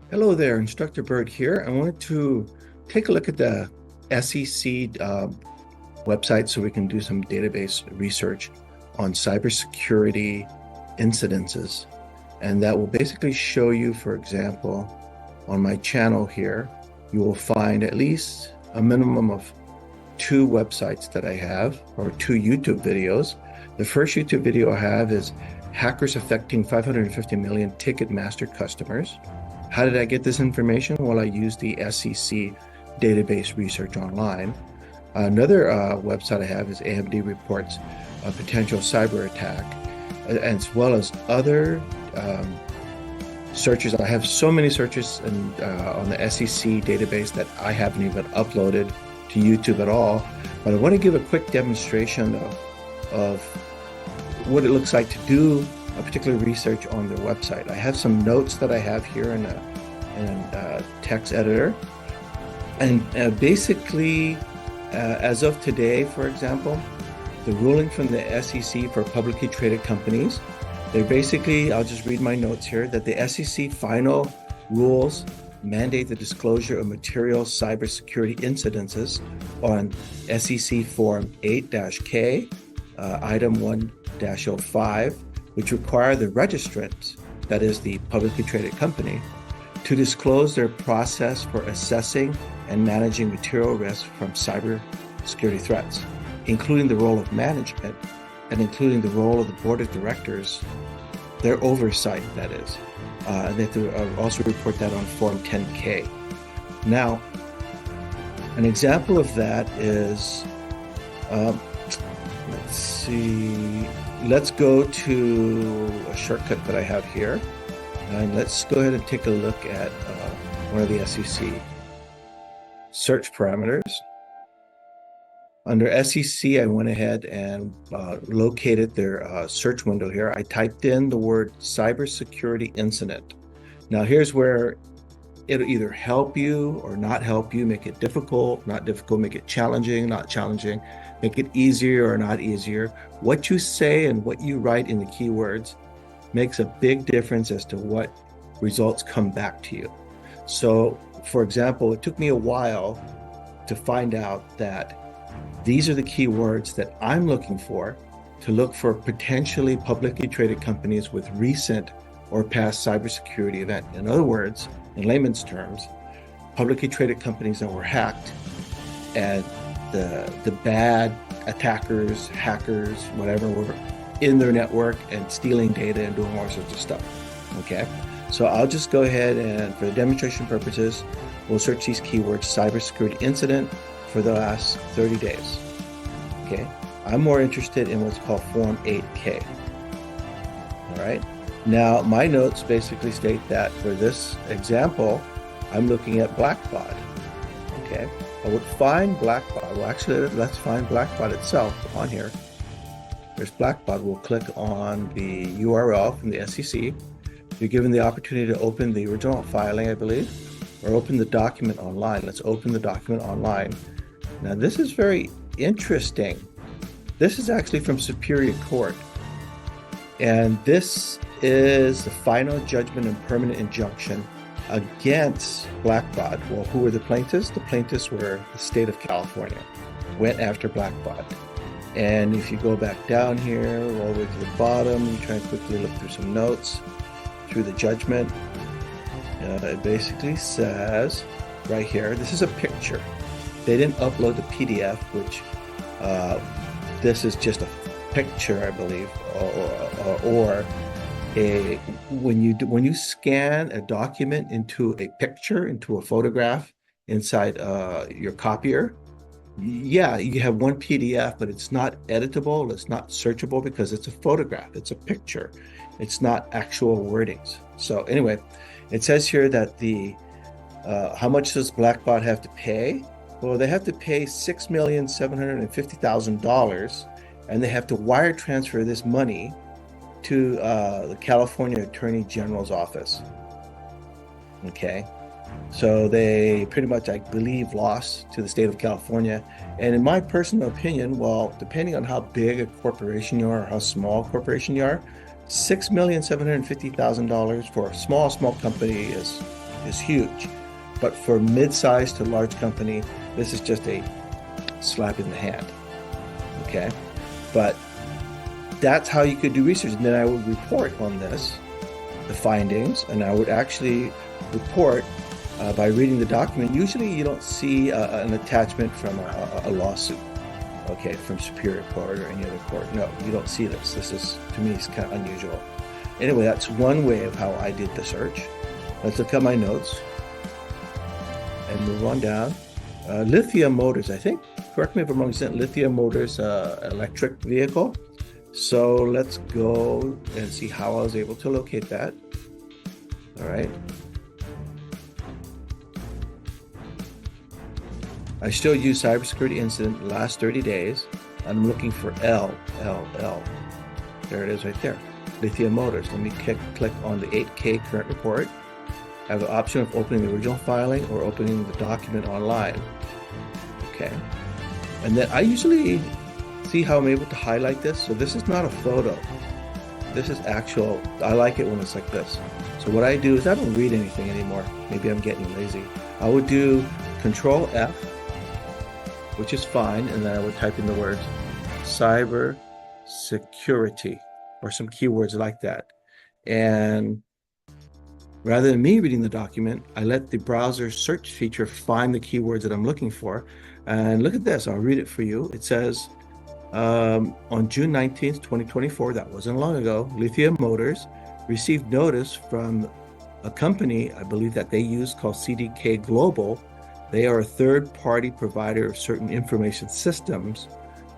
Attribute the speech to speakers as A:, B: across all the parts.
A: Hello there, Instructor Bird here. I wanted to take a look at the SEC website so we can do some database research on cybersecurity incidences. And that will basically show you, for example, on my channel here, you will find at least a minimum of two websites that I have, or two YouTube videos. The first YouTube video I have is Hackers Affecting 550 Million Ticketmaster Customers. How did I get this information? Well, I used the SEC database research online. Another website I have is AMD Reports a potential cyber attack, as well as other searches. I have so many searches on the SEC database that I haven't even uploaded to YouTube at all. But I want to give a quick demonstration of what it looks like to do a particular research on their website. I have some notes that I have here in a text editor. And basically, as of today, for example, the ruling from the SEC for publicly traded companies, they're basically, I'll just read my notes here, that the SEC final rules mandate the disclosure of material cybersecurity incidences on SEC Form 8-K, Item 1-05, which require the registrant, that is the publicly traded company, to disclose their process for assessing and managing material risk from cybersecurity threats, including the role of management and including the role of the board of directors, their oversight, that is. They have to also report that on Form 10-K. Now, an example of that is, let's see, let's go to a shortcut that I have here, and let's go ahead and take a look at one of the SEC search parameters. Under SEC, I went ahead and located their search window here. I typed in the word cybersecurity incident. Now here's where it'll either help you or not help you, make it difficult, not difficult, make it challenging, not challenging, make it easier or not easier. What you say and what you write in the keywords makes a big difference as to what results come back to you. So, for example, it took me a while to find out that these are the keywords that I'm looking for to look for potentially publicly traded companies with recent or past cybersecurity event. In other words, in layman's terms, publicly traded companies that were hacked and the bad attackers, hackers, whatever, were in their network and stealing data and doing all sorts of stuff. Okay, so I'll just go ahead and, for the demonstration purposes, we'll search these keywords: cybersecurity incident, for the last 30 days. Okay, I'm more interested in what's called Form 8-K. All right, now my notes basically state that for this example, I'm looking at Blackbaud. Okay, I would find Blackbaud. Well, actually, let's find Blackbaud itself on here. There's Blackbaud. We'll click on the URL from the SEC. You're given the opportunity to open the original filing, I believe, or open the document online. Let's open the document online. Now, this is very interesting. This is actually from Superior Court. And this is the final judgment and permanent injunction against Blackbaud. Well, who were the plaintiffs? The plaintiffs were the state of California, went after Blackbaud. And if you go back down here, all the way to the bottom, you try and quickly look through some notes through the judgment. It basically says right here, this is a picture. They didn't upload the PDF, which this is just a picture, I believe, or a when you scan a document into a picture, into a photograph inside your copier. Yeah, you have one PDF, but it's not editable, it's not searchable because it's a photograph, it's a picture, it's not actual wordings. So anyway, it says here that how much does Blackbaud have to pay? Well, they have to pay $6,750,000, and they have to wire transfer this money to the California Attorney General's office. Okay, so they pretty much, I believe, lost to the state of California. And in my personal opinion, well, depending on how big a corporation you are or how small a corporation you are, $6,750,000 for a small company is is huge. But for mid-sized to large company, this is just a slap in the hand. Okay, but that's how you could do research. And then I would report on this, the findings, and I would actually report by reading the document. Usually you don't see an attachment from a lawsuit, okay, from Superior Court or any other court. No, you don't see this. This is, to me, it's kind of unusual. Anyway, that's one way of how I did the search. Let's look at my notes and move on down. Lithium Motors, I think, correct me if I'm wrong, Lithium Motors electric vehicle. So let's go and see how I was able to locate that. All right. I still use cybersecurity incident last 30 days. I'm looking for L. There it is right there. Lithium Motors. Let me click on the 8K current report. I have the option of opening the original filing or opening the document online. Okay. And then I usually see how I'm able to highlight this. So this is not a photo. This is actual. I like it when it's like this. So what I do is I don't read anything anymore. Maybe I'm getting lazy. I would do Control F, which is fine, and then I would type in the words cyber security or some keywords like that. And rather than me reading the document, I let the browser search feature find the keywords that I'm looking for. And look at this, I'll read it for you. It says, on June 19th, 2024, that wasn't long ago, Lithium Motors received notice from a company, I believe that they use, called CDK Global. They are a third-party provider of certain information systems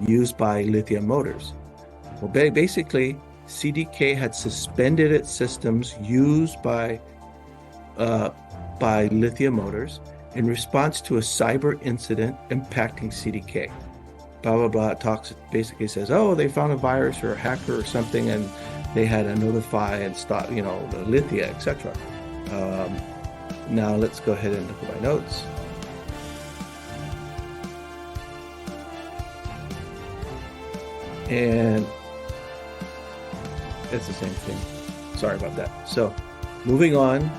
A: used by Lithium Motors. Well, basically, CDK had suspended its systems used by Lithium Motors in response to a cyber incident impacting CDK. Blah, blah, blah. It basically says, oh, they found a virus or a hacker or something, and they had to notify and stop, the Lithia, etc. Now let's go ahead and look at my notes. And it's the same thing. Sorry about that. So moving on,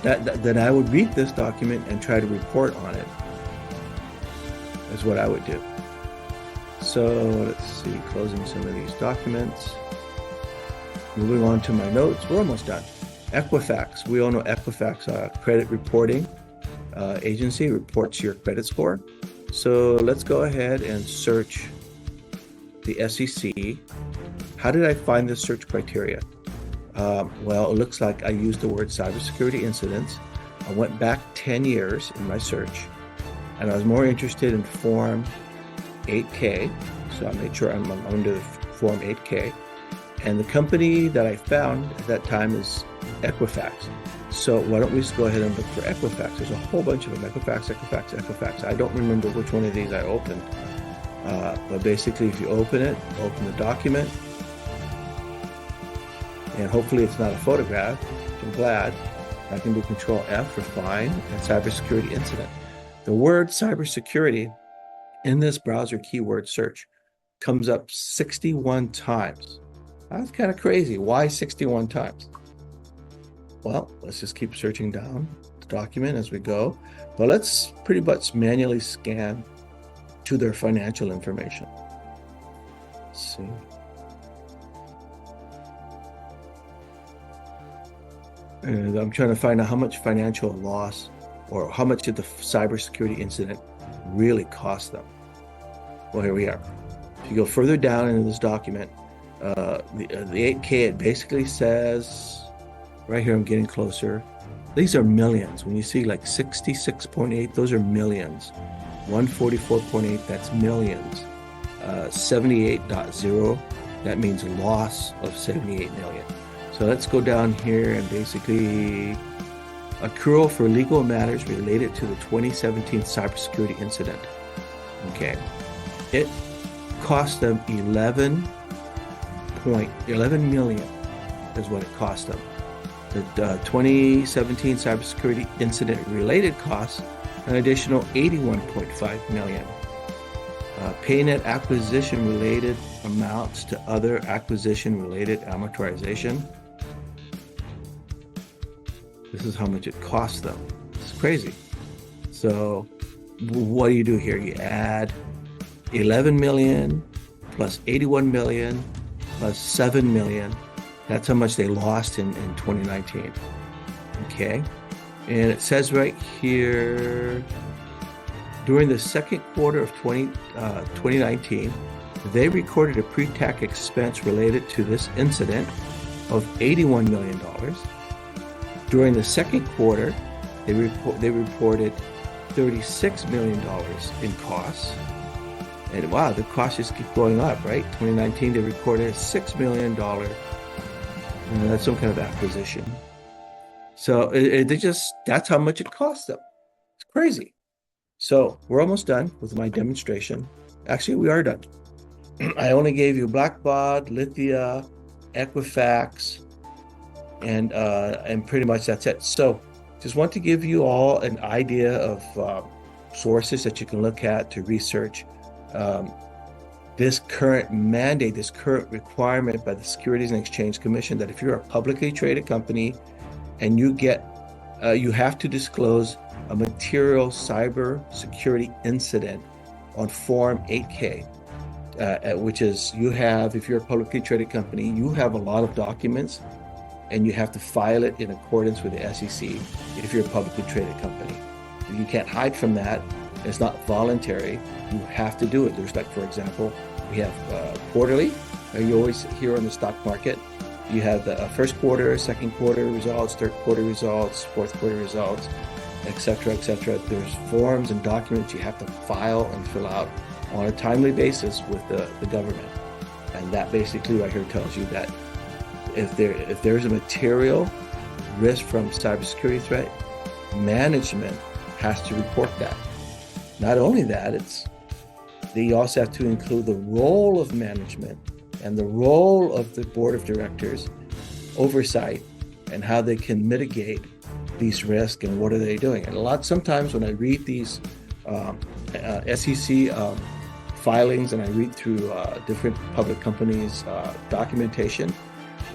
A: then I would read this document and try to report on it, is what I would do. So let's see, closing some of these documents. Moving on to my notes, we're almost done. Equifax, we all know Equifax, credit reporting agency, reports your credit score. So let's go ahead and search the SEC. How did I find this search criteria? Well, it looks like I used the word cybersecurity incidents. I went back 10 years in my search, and I was more interested in Form 8K. So I made sure I'm under the Form 8K. And the company that I found at that time is Equifax. So why don't we just go ahead and look for Equifax? There's a whole bunch of them. Equifax. I don't remember which one of these I opened. But basically, if you open the document, and hopefully it's not a photograph, I'm glad. I can do Control F for find and cybersecurity incident. The word cybersecurity in this browser keyword search comes up 61 times. That's kind of crazy. Why 61 times? Well, let's just keep searching down the document as we go. But let's pretty much manually scan to their financial information. Let's see. And I'm trying to find out how much financial loss or how much did the cybersecurity incident really cost them. Well, here we are. If you go further down into this document, the 8K, it basically says, right here, I'm getting closer. These are millions. When you see like 66.8, those are millions. 144.8, that's millions. 78.0, that means loss of 78 million. So let's go down here and basically accrual for legal matters related to the 2017 cybersecurity incident. Okay. It cost them 11 million is what it cost them. The 2017 cybersecurity incident related costs an additional 81.5 million. PayNet acquisition related amounts to other acquisition related amortization. This is how much it costs them. It's crazy. So what do you do here? You add 11 million plus 81 million plus 7 million. That's how much they lost in 2019. Okay. And it says right here, during the second quarter of 2019, they recorded a pre-tax expense related to this incident of $81 million. During the second quarter, they reported $36 million in costs. And wow, the costs just keep going up, right? 2019, they recorded a $6 million, that's some kind of acquisition. So that's how much it costs them. It's crazy. So we're almost done with my demonstration. Actually, we are done. I only gave you Blackbaud, Lithia, Equifax, and pretty much that's it. So just want to give you all an idea of sources that you can look at to research this current mandate, this current requirement by the Securities and Exchange Commission that if you're a publicly traded company and you have to disclose a material cybersecurity incident on Form 8K, which is if you're a publicly traded company, you have a lot of documents and you have to file it in accordance with the SEC if you're a publicly traded company. You can't hide from that. It's not voluntary. You have to do it. There's for example, we have quarterly. You always hear on the stock market, you have the first quarter, second quarter results, third quarter results, fourth quarter results, et cetera, et cetera. There's forms and documents you have to file and fill out on a timely basis with the government. And that basically right here tells you that if there's a material risk from cybersecurity threat, management has to report that. Not only that, they also have to include the role of management and the role of the board of directors, oversight, and how they can mitigate these risks and what are they doing. And sometimes when I read these SEC filings and I read through different public companies' documentation,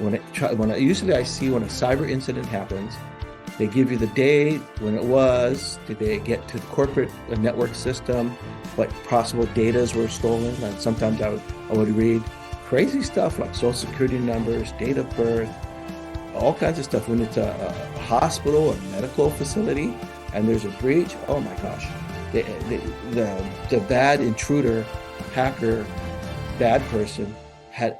A: usually I see when a cyber incident happens, they give you the date, when it was, did they get to the corporate network system, what possible data were stolen, and sometimes I would read crazy stuff like social security numbers, date of birth, all kinds of stuff. When it's a hospital or medical facility and there's a breach, oh my gosh, the bad intruder, hacker, bad person had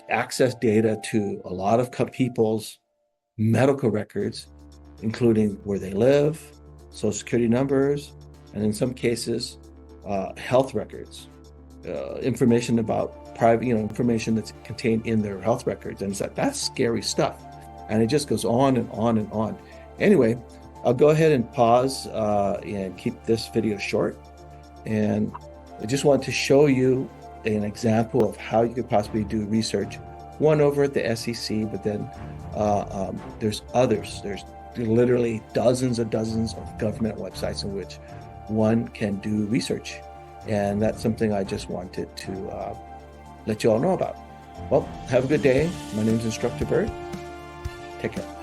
A: access data to a lot of people's medical records, including where they live, social security numbers, and in some cases, health records, information about private, information that's contained in their health records. And that's scary stuff. And it just goes on and on and on. Anyway, I'll go ahead and pause and keep this video short. And I just want to show you an example of how you could possibly do research, one over at the SEC, but then there's others. There's literally dozens of government websites in which one can do research. And that's something I just wanted to let you all know about. Well, have a good day. My name is Instructor Bird. Take care.